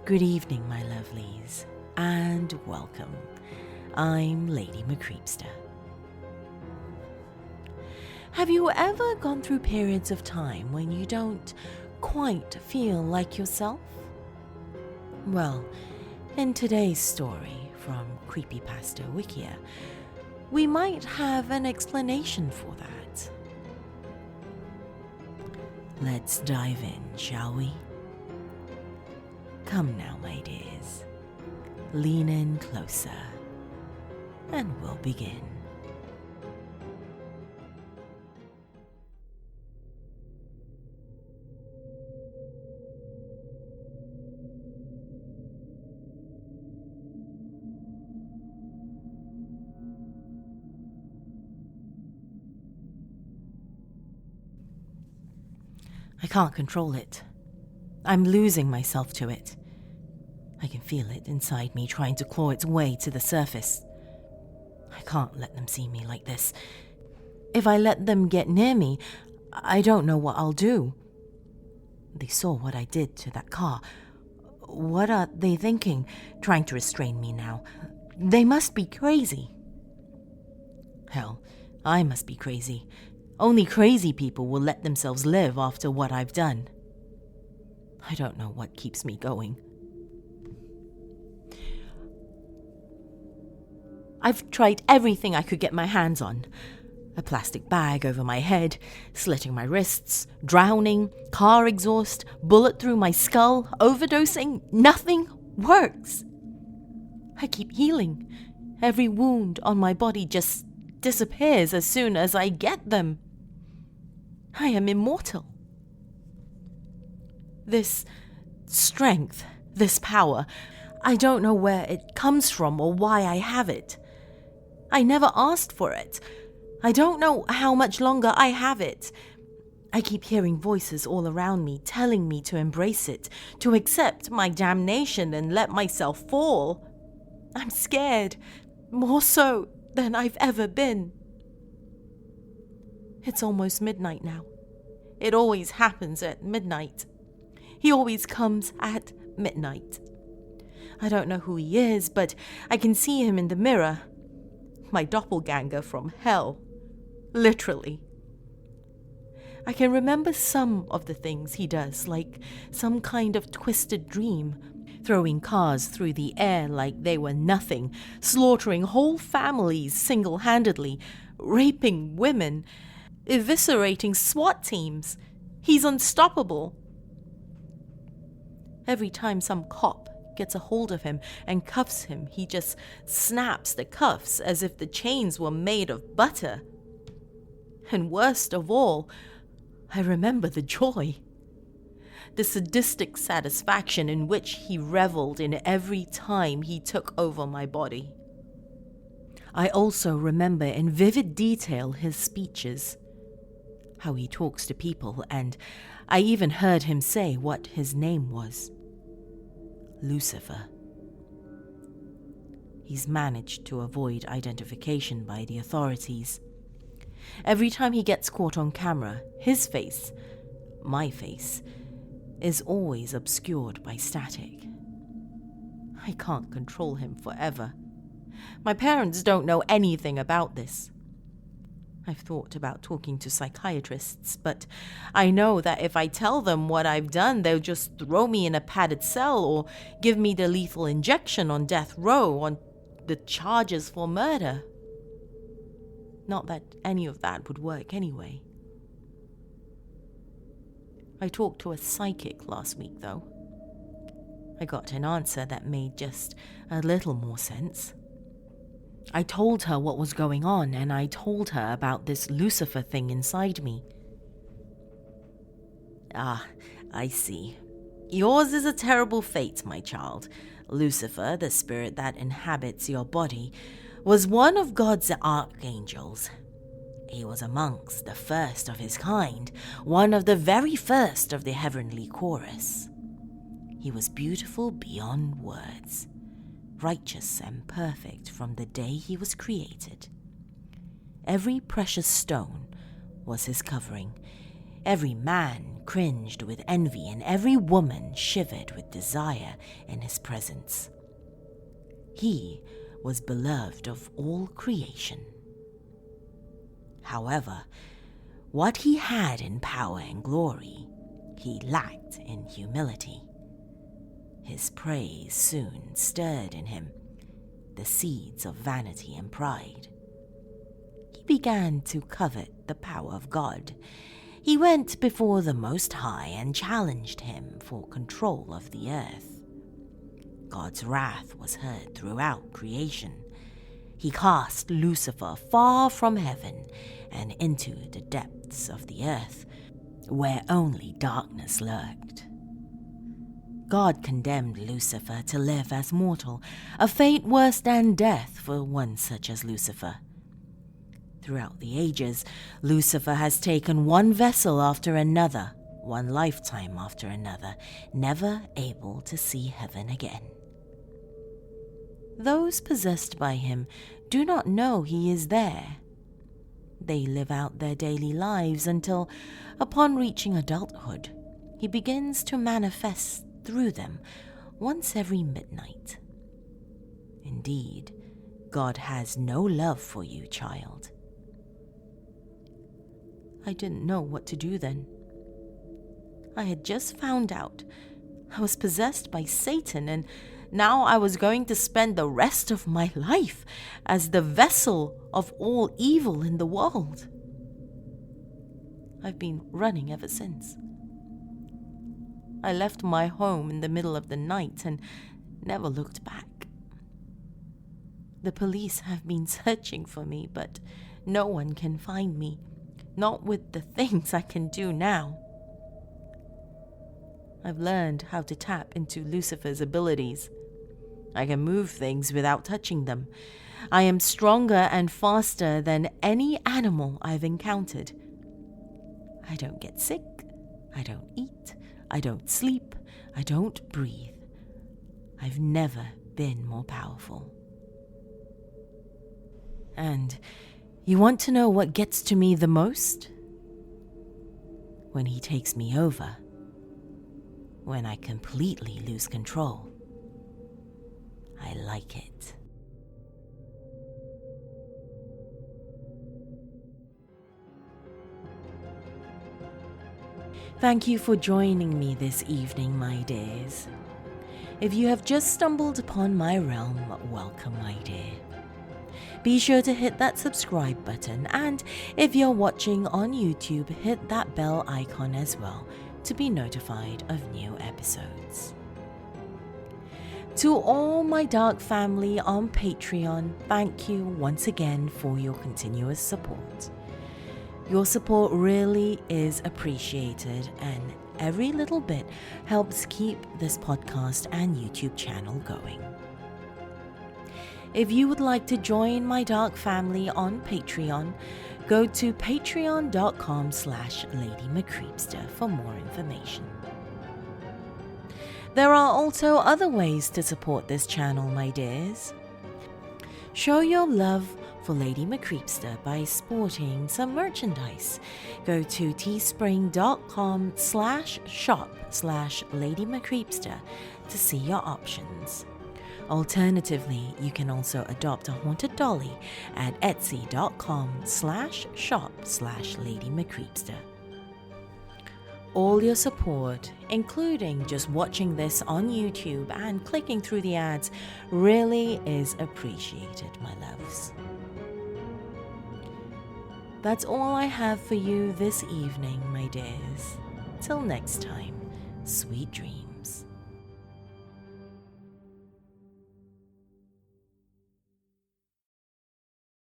Good evening, my lovelies, and welcome. I'm Lady Creepypasta. Have you ever gone through periods of time when you don't quite feel like yourself? Well, in today's story from Creepypasta Wikia, we might have an explanation for that. Let's dive in, shall we? Come now, my dears. Lean in closer, and we'll begin. I can't control it. I'm losing myself to it. I can feel it inside me trying to claw its way to the surface. I can't let them see me like this. If I let them get near me, I don't know what I'll do. They saw what I did to that car. What are they thinking, trying to restrain me now? They must be crazy. Hell, I must be crazy. Only crazy people will let themselves live after what I've done. I don't know what keeps me going. I've tried everything I could get my hands on. A plastic bag over my head, slitting my wrists, drowning, car exhaust, bullet through my skull, overdosing. Nothing works. I keep healing. Every wound on my body just disappears as soon as I get them. I am immortal. This strength, this power, I don't know where it comes from or why I have it. I never asked for it. I don't know how much longer I have it. I keep hearing voices all around me telling me to embrace it, to accept my damnation and let myself fall. I'm scared, more so than I've ever been. It's almost midnight now. It always happens at midnight. He always comes at midnight. I don't know who he is, but I can see him in the mirror. My doppelganger from hell. Literally. I can remember some of the things he does, like some kind of twisted dream. Throwing cars through the air like they were nothing, slaughtering whole families single-handedly, raping women, eviscerating SWAT teams. He's unstoppable. Every time some cop gets a hold of him and cuffs him, he just snaps the cuffs as if the chains were made of butter. And worst of all, I remember the joy. The sadistic satisfaction in which he reveled in every time he took over my body. I also remember in vivid detail his speeches, how he talks to people, and I even heard him say what his name was. Lucifer. He's managed to avoid identification by the authorities. Every time he gets caught on camera, his face, my face, is always obscured by static. I can't control him forever. My parents don't know anything about this. I've thought about talking to psychiatrists, but I know that if I tell them what I've done, they'll just throw me in a padded cell or give me the lethal injection on death row on the charges for murder. Not that any of that would work anyway. I talked to a psychic last week, though. I got an answer that made just a little more sense. I told her what was going on, and I told her about this Lucifer thing inside me. Ah, I see. Yours is a terrible fate, my child. Lucifer, the spirit that inhabits your body, was one of God's archangels. He was amongst the first of his kind, one of the very first of the heavenly chorus. He was beautiful beyond words, righteous and perfect from the day he was created. Every precious stone was his covering. Every man cringed with envy, and every woman shivered with desire in his presence. He was beloved of all creation. However, what he had in power and glory, he lacked in humility. His praise soon stirred in him the seeds of vanity and pride. He began to covet the power of God. He went before the Most High and challenged him for control of the earth. God's wrath was heard throughout creation. He cast Lucifer far from heaven and into the depths of the earth, where only darkness lurked. God condemned Lucifer to live as mortal, a fate worse than death for one such as Lucifer. Throughout the ages, Lucifer has taken one vessel after another, one lifetime after another, never able to see heaven again. Those possessed by him do not know he is there. They live out their daily lives until, upon reaching adulthood, he begins to manifest through them once every midnight. Indeed, God has no love for you, child. I didn't know what to do then. I had just found out I was possessed by Satan, and now I was going to spend the rest of my life as the vessel of all evil in the world. I've been running ever since. I left my home in the middle of the night and never looked back. The police have been searching for me, but no one can find me, not with the things I can do now. I've learned how to tap into Lucifer's abilities. I can move things without touching them. I am stronger and faster than any animal I've encountered. I don't get sick. I don't eat. I don't sleep. I don't breathe. I've never been more powerful. And you want to know what gets to me the most? When he takes me over. When I completely lose control. I like it. Thank you for joining me this evening, my dears. If you have just stumbled upon my realm, welcome, my dear. Be sure to hit that subscribe button, and if you're watching on YouTube, hit that bell icon as well to be notified of new episodes. To all my dark family on Patreon, thank you once again for your continuous support. Your support really is appreciated, and every little bit helps keep this podcast and YouTube channel going. If you would like to join my dark family on Patreon, go to patreon.com/LadyMcCreepster for more information. There are also other ways to support this channel, my dears. Show your love for Lady McCreepster by sporting some merchandise. Go to teespring.com/shop/LadyMcCreepster to see your options. Alternatively, you can also adopt a haunted dolly at etsy.com/shop/LadyMcCreepster. All your support, including just watching this on YouTube and clicking through the ads, really is appreciated, my loves. That's all I have for you this evening, my dears. Till next time, sweet dreams.